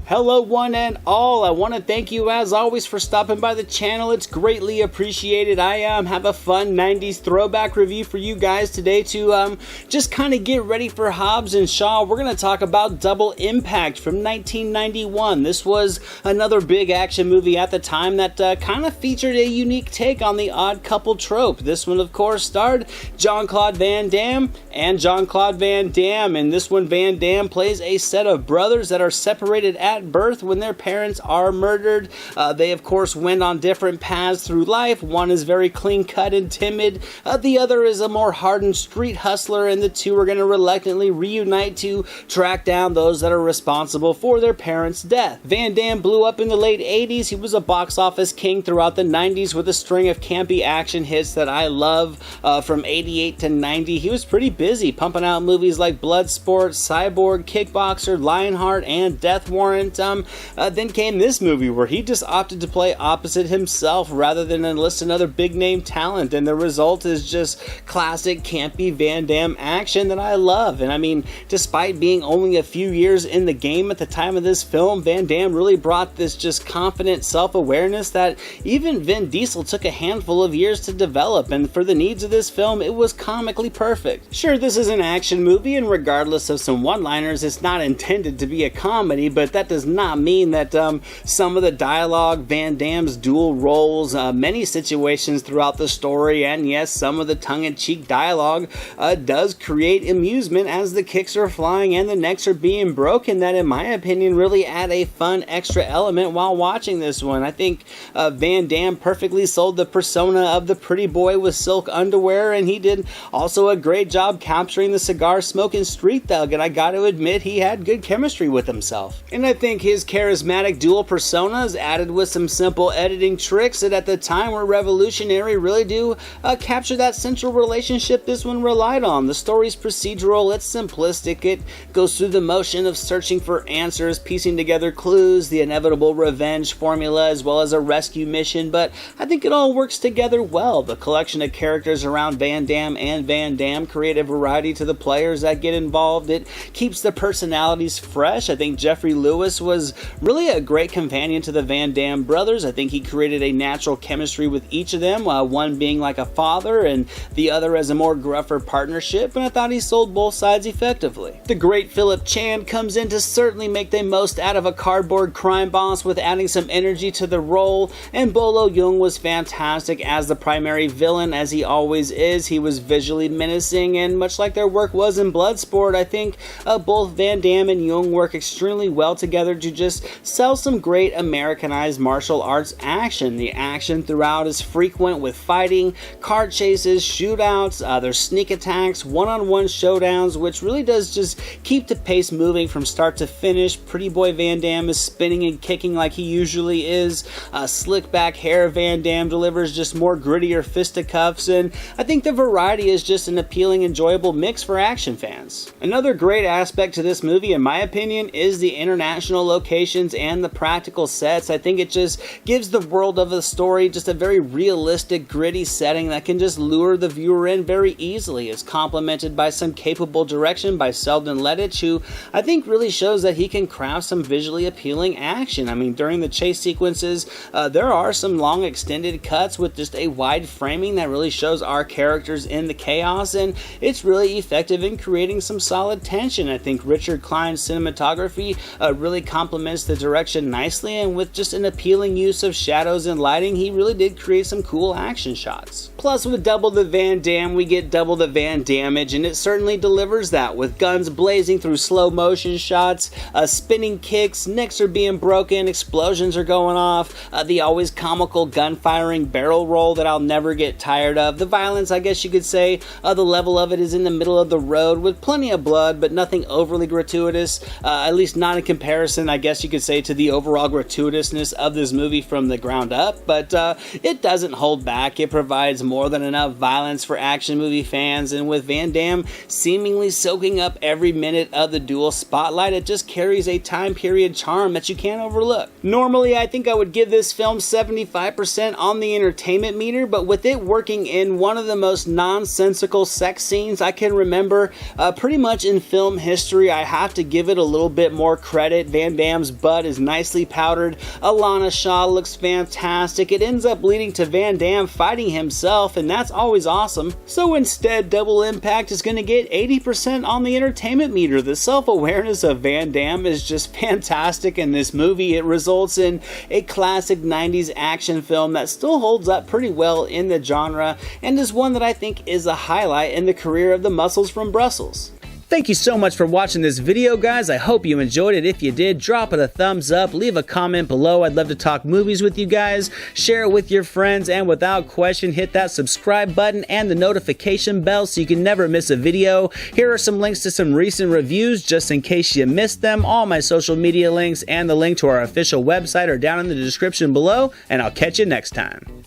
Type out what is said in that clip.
Hello one and all, I want to thank you as always for stopping by the channel. It's greatly appreciated. I have a fun 90s throwback review for you guys today to just kind of get ready for Hobbs and Shaw. We're going to talk about Double Impact from 1991. This was another big action movie at the time that kind of featured a unique take on the odd couple trope. This one of course starred Jean-Claude Van Damme and Jean-Claude Van Damme. In this one, Van Damme plays a set of brothers that are separated at birth when their parents are murdered. They of course went on different paths through life. One is very clean cut and timid. The other is a more hardened street hustler, and the two are going to reluctantly reunite to track down those that are responsible for their parents' death. Van Damme blew up in the late 80s. He was a box office king throughout the 90s with a string of campy action hits that I love. From 88 to 90, he was pretty busy pumping out movies like Bloodsport, Cyborg, Kickboxer, Lionheart, and Death Warrant. Then came this movie where he just opted to play opposite himself rather than enlist another big name talent, and the result is just classic campy Van Damme action that I love. And I mean, despite being only a few years in the game at the time of this film, Van Damme really brought this just confident self-awareness that even Vin Diesel took a handful of years to develop, and for the needs of this film, it was comically perfect. Sure, this is an action movie, and regardless of some one-liners, it's not intended to be a comedy, but that does not mean that some of the dialogue, Van Damme's dual roles, many situations throughout the story, and yes, some of the tongue-in-cheek dialogue does create amusement as the kicks are flying and the necks are being broken, that in my opinion really add a fun extra element while watching this one. I think Van Damme perfectly sold the persona of the pretty boy with silk underwear, and he did also a great job capturing the cigar-smoking street thug, and I gotta admit he had good chemistry with himself. And I think his charismatic dual personas added with some simple editing tricks that at the time were revolutionary really do capture that central relationship this one relied on. The story's procedural, it's simplistic, it goes through the motion of searching for answers, piecing together clues, the inevitable revenge formula as well as a rescue mission, but I think it all works together well. The collection of characters around Van Damme and Van Damme create a variety to the players that get involved. It keeps the personalities fresh. I think Jeffrey Lewis was really a great companion to the Van Damme brothers. I think he created a natural chemistry with each of them, one being like a father and the other as a more gruffer partnership, and I thought he sold both sides effectively. The great Philip Chan comes in to certainly make the most out of a cardboard crime boss with adding some energy to the role, and Bolo Young was fantastic as the primary villain, as he always is. He was visually menacing, and much like their work was in Bloodsport, I think both Van Damme and Young work extremely well together to just sell some great Americanized martial arts action. The action throughout is frequent with fighting, car chases, shootouts, there's sneak attacks, one-on-one showdowns, which really does just keep the pace moving from start to finish. Pretty boy Van Damme is spinning and kicking like he usually is. Slick back hair Van Damme delivers just more grittier fisticuffs, and I think the variety is just an appealing, enjoyable mix for action fans. Another great aspect to this movie, in my opinion, is the international locations and the practical sets. I think it just gives the world of the story just a very realistic, gritty setting that can just lure the viewer in very easily. It's complemented by some capable direction by Selden Lettich, who I think really shows that he can craft some visually appealing action. I mean, during the chase sequences, there are some long extended cuts with just a wide framing that really shows our characters in the chaos, and it's really effective in creating some solid tension. I think Richard Klein's cinematography really complements the direction nicely, and with just an appealing use of shadows and lighting, he really did create some cool action shots. Plus, with double the Van Damme, we get double the Van Dammage, and it certainly delivers that, with guns blazing through slow motion shots, spinning kicks, necks are being broken, explosions are going off, the always comical gun-firing barrel roll that I'll never get tired of. The violence, I guess you could say, the level of it is in the middle of the road with plenty of blood, but nothing overly gratuitous, at least not in comparison, I guess you could say, to the overall gratuitousness of this movie from the ground up, but it doesn't hold back. It provides more than enough violence for action movie fans, and with Van Damme seemingly soaking up every minute of the dual spotlight, it just carries a time period charm that you can't overlook. Normally, I think I would give this film 75% on the entertainment meter, but with it working in one of the most nonsensical sex scenes I can remember pretty much in film history, I have to give it a little bit more credit. Van Damme's butt is nicely powdered. Alana Shaw looks fantastic. It ends up leading to Van Damme fighting himself, and that's always awesome. So instead, Double Impact is going to get 80% on the entertainment meter. The self-awareness of Van Damme is just fantastic in this movie. It results in a classic 90s action film that still holds up pretty well in the genre, and is one that I think is a highlight in the career of the Muscles from Brussels. Thank you so much for watching this video, guys. I hope you enjoyed it. If you did, drop it a thumbs up, leave a comment below. I'd love to talk movies with you guys. Share it with your friends, and without question, hit that subscribe button and the notification bell so you can never miss a video. Here are some links to some recent reviews just in case you missed them. All my social media links and the link to our official website are down in the description below, and I'll catch you next time.